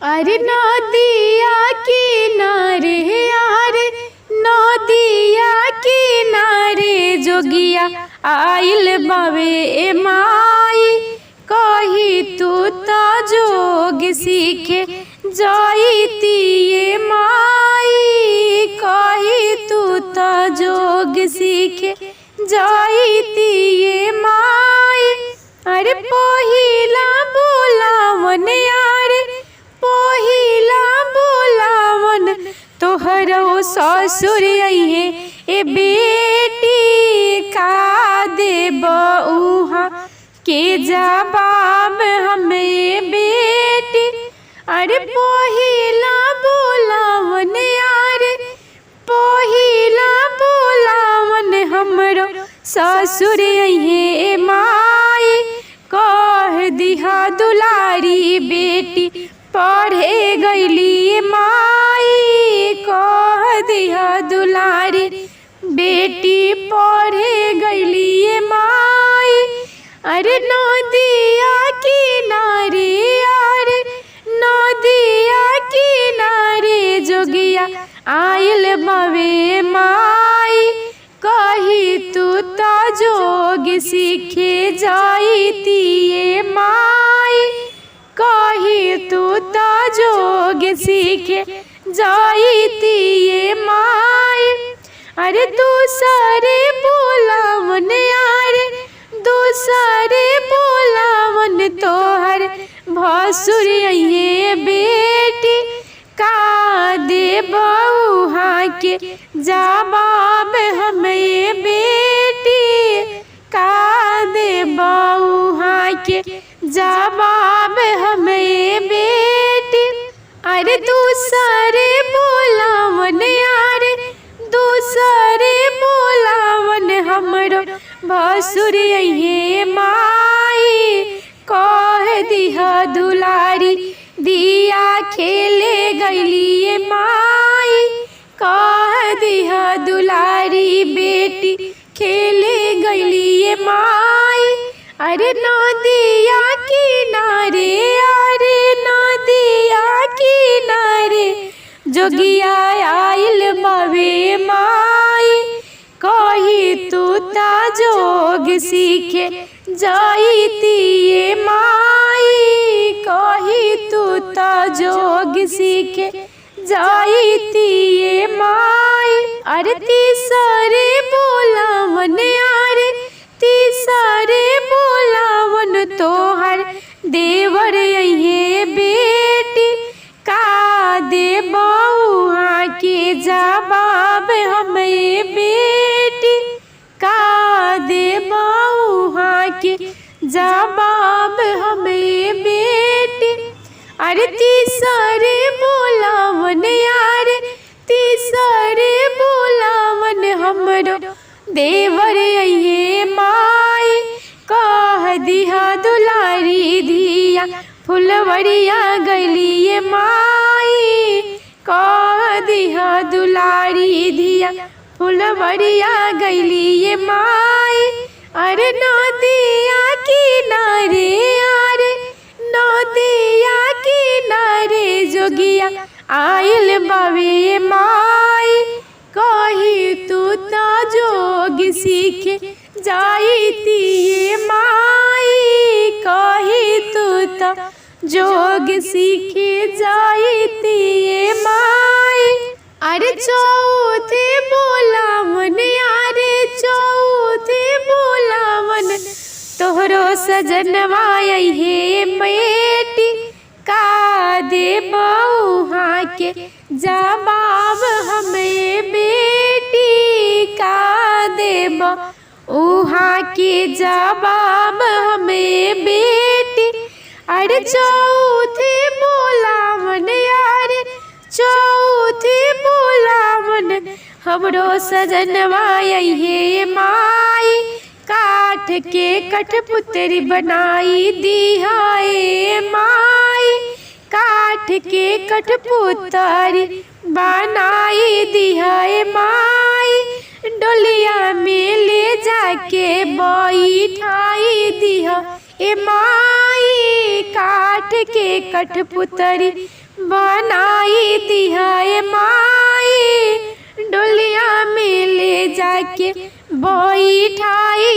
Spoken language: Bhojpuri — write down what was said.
अरे नदिया किनारे यार, नदिया किनारे जोगिया आइल बावे ए माई। कही तू तो जोग सीखे जाइती ए माई। कही तू तो जोग सीखे जाइती ए माई। अरे पहिला बोलावन यार, पहिला बोलावन तोहरो ससुर अइहे ए बेटी। का देब उहाँ के जवाब हमें बेटी। अरे पहिला बोलावन यार, पहिला बोलावन हमरो ससुर अइहे ए माई। कह दिहा दुलारी बेटी पढ़े गईली माई। कह दिहा दुलारी बेटी पढ़े गईली माई। अरे नदिया किनारे यार, नदिया किनारे जोगिया आइल बावे माई। कही तू तो जोग सीखे जाइती ए माई। कही तू तो जोग सीखे जाइती ए माई। अरे दूसरे बोलावन यार, दूसरे बोलावन तोहर भसुर अइहे बेटी। का देब उहाँ के जवाब हमें बेटी। का देब उहाँ के जवाब हमें बेटी। अरे दूसरे बोलावन यार, दूसरे बोलावन हमरो भसुर अइहे माई। कह दिहा दुलारी दिया खेले गईली माई। कह दिहा दुलारी बेटी खेले गईली माई। अरे नदिया किनारे यारे, नदिया किनारे जोगिया आइल बावे माई। कही तू ता जोग सीखे जाइती ए माई। कही तू ता जोग सीखे जाइती ए माई। अरे तीसरे बोलावन यार, तीसरे बोलावन तोहर देवर अइहे बेटी। का देब उहाँ के जवाब हमें बेटी। का देब उहाँ के जवाब हमें बेटी। अरे तीसरे बोलावन यार, तीसरे बोलावन हमरो देवर अइहे माई। कह दिहा दुलारी धिया फुलवरिया गईली माई। कह दिहा दुलारी धिया फुलवरिया गईली माई। अरे नदिया किनारे यार, नदिया किनारे जोगिया आइल बावे माई। कही तू तो जोग सीखे जाइती ए माई। कही तू तो जोग सीखे जाइती ए माई। अरे चौथे बोलावन यार, चौथे बोलावन तोहरो सजनवा अइहे बेटी। का देब उहाँ के जवाब हमें बेटी। का देब उहाँ के जवाब हमें बेटी। अरे चौथे बोलावन यार, चौथे बोलावन हमरो सजनवा अइहे माई। काठ के कठपुतरी बनाई दिहा ए माई। काठ के कठपुतरी बनाई दिहा ए माई। डोलिया में ले जाके बैठाई दिहा ए माई। काठ के कठपुतरी बनाई दिहाए माई डोलिया में ले जाके बैठाई